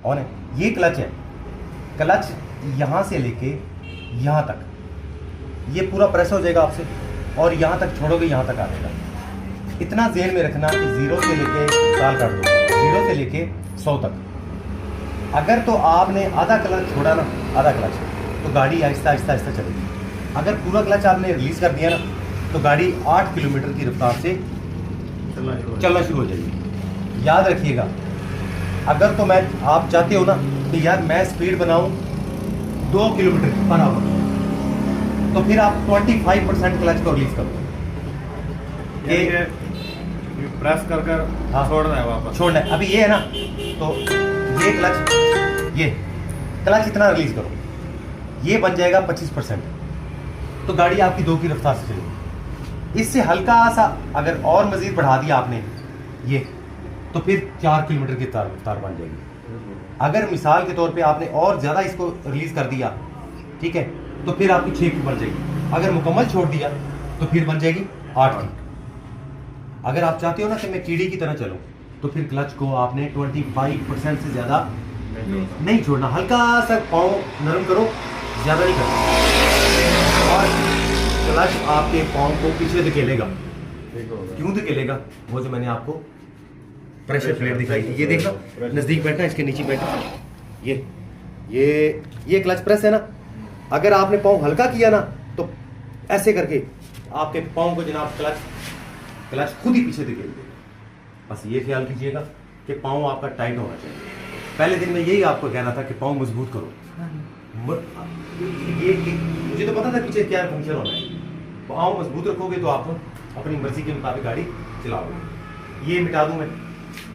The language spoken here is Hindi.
ऑन है। ये क्लच है, क्लच यहाँ से लेके यहाँ तक ये पूरा प्रेस हो जाएगा आपसे, और यहाँ तक छोड़ोगे यहाँ तक आ जाएगा। इतना ज़हन में रखना कि 0 से लेके साल काट दो, 0 से लेके 100 तक। अगर तो आपने आधा क्लच छोड़ा ना, आधा क्लच, तो गाड़ी आहिस्ता आहिस्ता आहिस्ता चलेगी। अगर पूरा क्लच आपने रिलीज़ कर दिया ना, तो गाड़ी 8 किलोमीटर की रफ्तार से चलना शुरू हो जाएगी। याद रखिएगा, अगर तो मैं आप चाहते हो ना कि यार मैं स्पीड बनाऊं 2 किलोमीटर पर आवर, तो फिर आप 25% क्लच को रिलीज करो। ये प्रेस कर कर हाँ, छोड़ना है, वापस छोड़ना है। अभी ये है ना, तो ये क्लच इतना रिलीज करो, ये बन जाएगा 25%, तो गाड़ी आपकी 2 की रफ्तार से चलेगी। इससे हल्का सा अगर और मजीद बढ़ा दिया आपने ये, तो फिर 4 किलोमीटर की रफ्तार बन जाएगी। अगर मिसाल के तौर पे आपने और ज़्यादा इसको रिलीज कर दिया, ठीक है, तो फिर आपकी 6 की बन जाएगी। अगर मुकम्मल छोड़ दिया तो फिर बन जाएगी 8 की। अगर आप चाहते हो ना कि मैं कीड़ी की तरह चलूं, तो फिर क्लच को आपने 25% से ज़्यादा नहीं छोड़ना, हल्का सा पाँव नरम करो, ज़्यादा नहीं करना। और क्लच आपके पाँव को पीछे धकेलेगा। क्यों धकेलेगा? वो जो मैंने आपको प्रेशर प्लेट दिखाई थी, ये देखना, नज़दीक बैठना, इसके नीचे बैठना, ये क्लच प्रेस है ना। अगर आपने पाँव हल्का किया ना, तो ऐसे करके आपके पाँव को जनाब क्लच खुद ही पीछे धकेल देगा। बस ये ख्याल कीजिएगा कि पाँव आपका टाइट होना चाहिए। पहले दिन में यही आपको कहना था कि पाँव मजबूत करो। ये मुझे तो पता था पीछे क्या फंक्शन होना है। पाँव मजबूत रखोगे तो आप अपनी मर्जी के मुताबिक गाड़ी चलाओगे। ये मिटा दूं मैं।